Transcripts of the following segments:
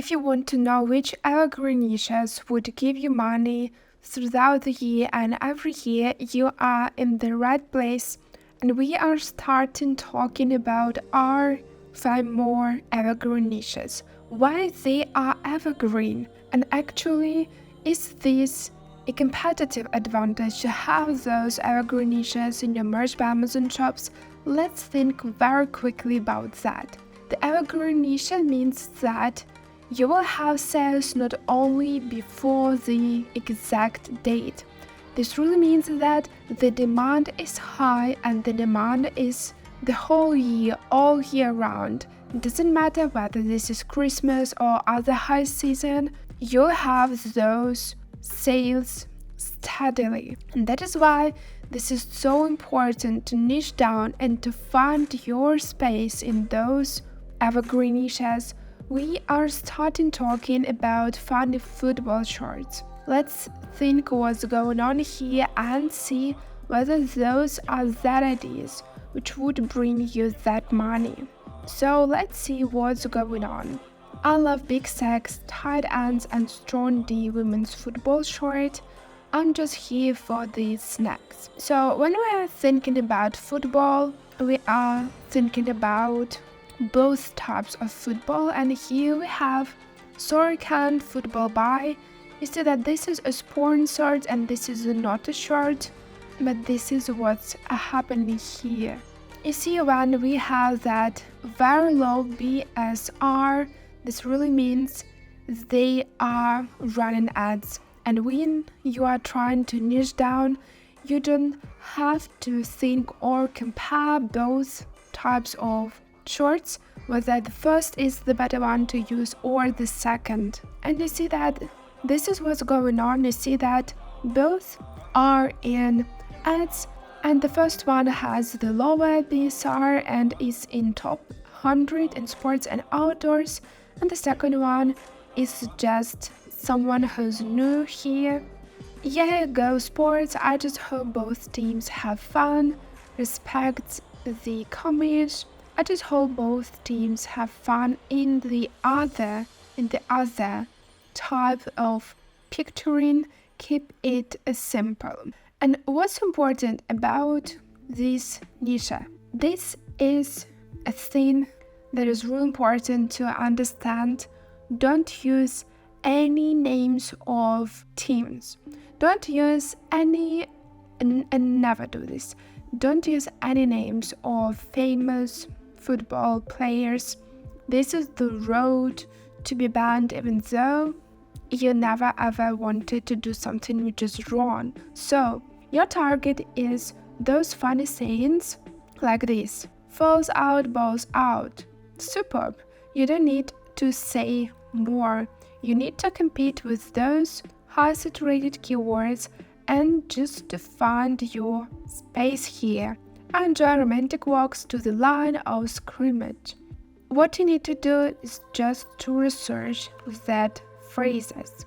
If you want to know which evergreen niches would give you money throughout the year and every year, you are in the right place. And we are starting talking about our 5 more evergreen niches. Why they are evergreen, and actually, is this a competitive advantage to have those evergreen niches in your merch by Amazon shops? Let's think very quickly about that. The evergreen niche means that you will have sales not only before the exact date. This really means that the demand is high and the demand is the whole year, all year round. It doesn't matter whether this is Christmas or other high season, you'll have those sales steadily. And that is why this is so important to niche down and to find your space in those evergreen niches. We are starting talking about funny football shorts. Let's think what's going on here and see whether those are that ideas which would bring you that money. So let's see what's going on. I love big sacks, tight ends and strong D women's football short. I'm just here for these snacks. So when we are thinking about football, we are thinking about both types of football, and here we have Sorkin Football Buy. You see that this is a sponsored and this is not a short, but this is what's happening here. You see when we have that very low BSR, this really means they are running ads. And when you are trying to niche down, you don't have to think or compare both types of shorts, whether the first is the better one to use or the second. And you see that this is what's going on. You see that both are in ads, and the first one has the lower BSR and is in top 100 in sports and outdoors, and the second one is just someone who's new here. Yeah, go sports. I just hope both teams have fun, respect the commit. I just hope both teams have fun in the other type of picturing. Keep it simple. And what's important about this niche? This is a thing that is really important to understand. Don't use any names of teams. Don't use any, and never do this. Don't use any names of famous football players. This is the road to be banned, even though you never ever wanted to do something which is wrong. So your target is those funny sayings like this: falls out, balls out. Superb. You don't need to say more. You need to compete with those high saturated keywords and just to find your space here. Enjoy romantic walks to the line of scrimmage. What you need to do is just to research that phrases.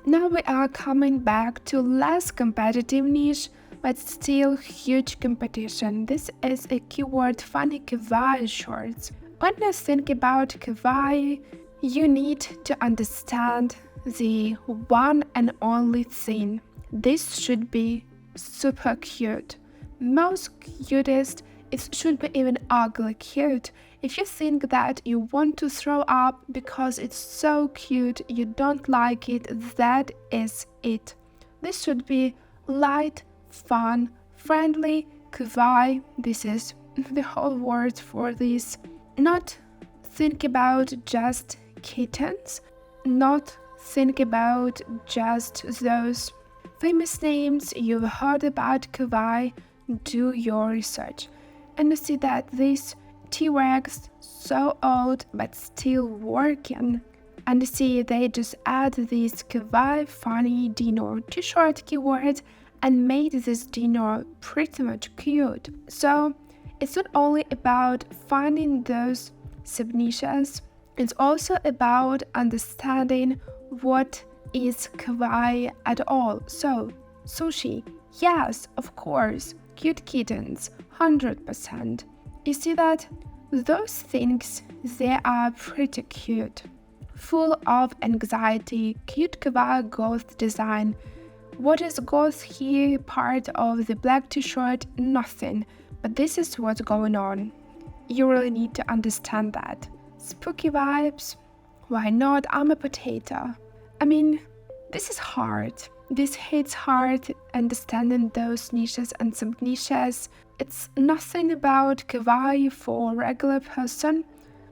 Now we are coming back to less competitive niche, but still huge competition. This is a keyword funny kawaii shorts. When you think about kawaii, you need to understand the one and only thing. This should be super cute. Most cutest, it should be even ugly cute. If you think that you want to throw up because it's so cute, you don't like it, that is it. This should be light, fun, friendly, kawaii. This is the whole word for this. Not think about just kittens, not think about just those famous names you've heard about kawaii. Do your research. And you see that this T-Rex, so old but still working. And you see they just add this kawaii funny dino t-shirt keyword and made this dino pretty much cute. So it's not only about finding those sub-niches, it's also about understanding what is kawaii at all. So sushi, yes, of course. Cute kittens, 100%. You see that those things, they are pretty cute. full of anxiety, cute kawaii goth design. What is goth here? Part of the black t-shirt? Nothing. But this is what's going on. You really need to understand that. Spooky vibes? Why not? I'm a potato. I mean, this is hard. This hits hard, understanding those niches and sub-niches. It's nothing about kawaii for a regular person,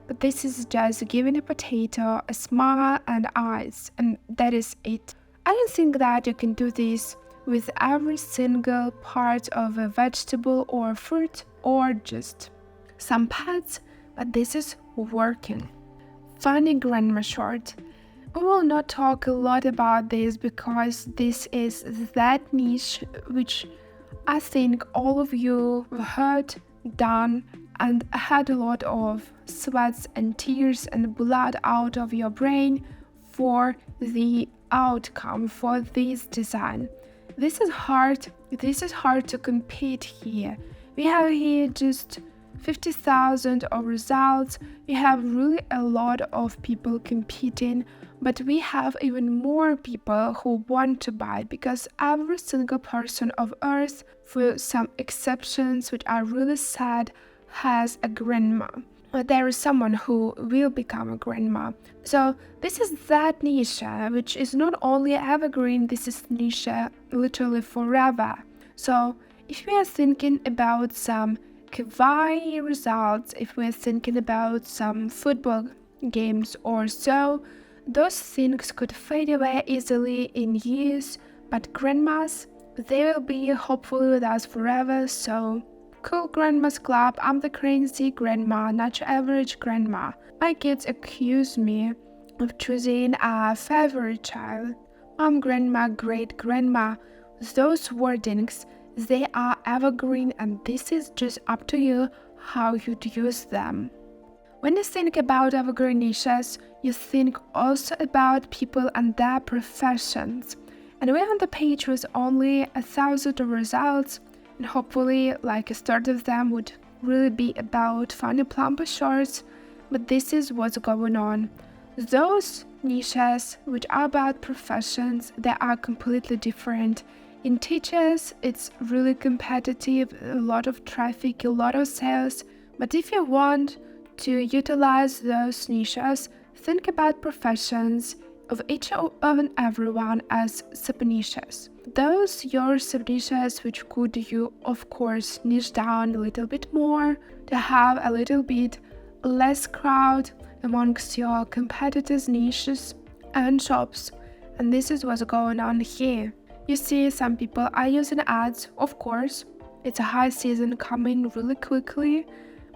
but this is just giving a potato a smile and eyes, and that is it. I don't think that you can do this with every single part of a vegetable or fruit or just some pets, but this is working. Funny grandma short. We will not talk a lot about this because this is that niche which I think all of you have heard, done, and had a lot of sweats and tears and blood out of your brain for the outcome, for this design. This is hard to compete here. We have here just 50,000 of results. We have really a lot of people competing, but we have even more people who want to buy, because every single person of Earth, for some exceptions which are really sad, has a grandma. But there is someone who will become a grandma. So this is that niche, which is not only evergreen, this is niche literally forever. So if we are thinking about some kawaii results, if we're thinking about some football games or so, those things could fade away easily in years, but grandmas, they will be hopefully with us forever. So cool grandma's club, I'm the crazy grandma, not your average grandma. My kids accuse me of choosing a favorite child. Mom, grandma, great grandma. Those wordings, they are evergreen, and this is just up to you how you'd use them. When you think about evergreen niches, you think also about people and their professions. And we on the page was only 1,000 results, and hopefully like a third of them would really be about funny plumper shorts, but this is what's going on. Those niches which are about professions, they are completely different. In teachers, it's really competitive, a lot of traffic, a lot of sales, but if you want to utilize those niches, think about professions of each and everyone as sub-niches. Those your sub-niches which could you of course niche down a little bit more to have a little bit less crowd amongst your competitors' niches and shops. And this is what's going on here. You see, some people are using ads, of course. It's a high season coming really quickly,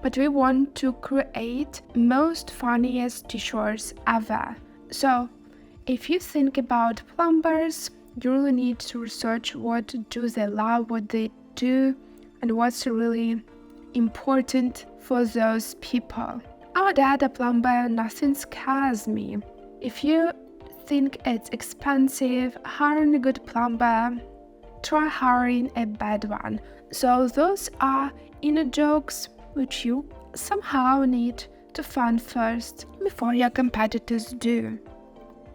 but we want to create most funniest t-shirts ever. So if you think about plumbers, you really need to research what do they love, what they do, and what's really important for those people. Our dad, a plumber, nothing scares me. If you think it's expensive, hiring a good plumber, try hiring a bad one. So those are inner jokes which you somehow need to fund first before your competitors do.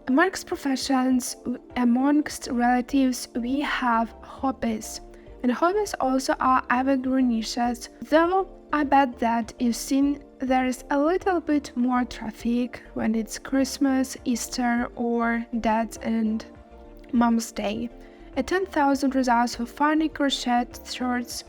Amongst professions, amongst relatives, we have hobbies. And hobbies also are evergreen niches, though I bet that you've seen there is a little bit more traffic when it's Christmas, Easter, or Dad's and Mom's Day. At 10,000 results for funny crochet shirts.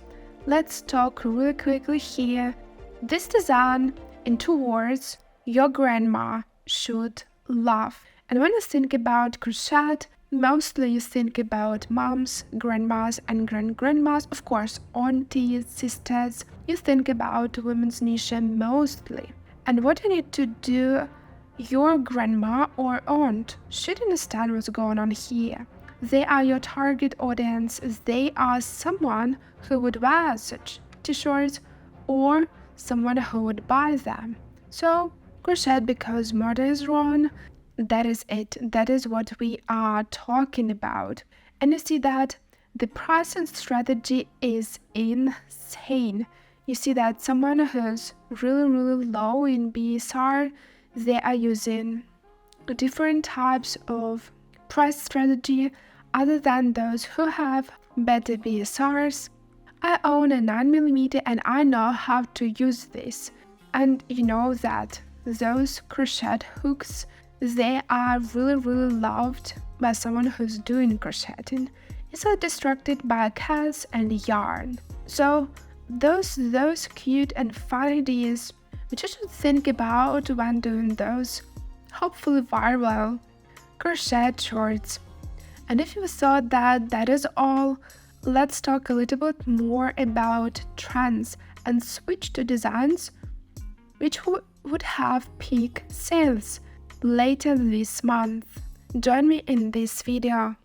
Let's talk really quickly here. This design in 2 words, your grandma should love. And when you think about crochet, mostly you think about moms, grandmas, and grandmas, of course, aunties, sisters. You think about women's niche mostly. And what you need to do, your grandma or aunt should understand what's going on here. They are your target audience. They are someone who would wear such t-shirts or someone who would buy them. So crochet because murder is wrong. That is it. That is what we are talking about. And you see that the pricing strategy is insane. You see that someone who's really low in BSR, they are using different types of price strategy other than those who have better BSRs. I own a 9mm and I know how to use this. And you know that those crochet hooks, they are really loved by someone who's doing crocheting. It's so distracted by cats and yarn. So those cute and fun ideas which you should think about when doing those hopefully viral crochet shorts. And if you thought that that is all, let's talk a little bit more about trends and switch to designs which would have peak sales later this month. Join me in this video.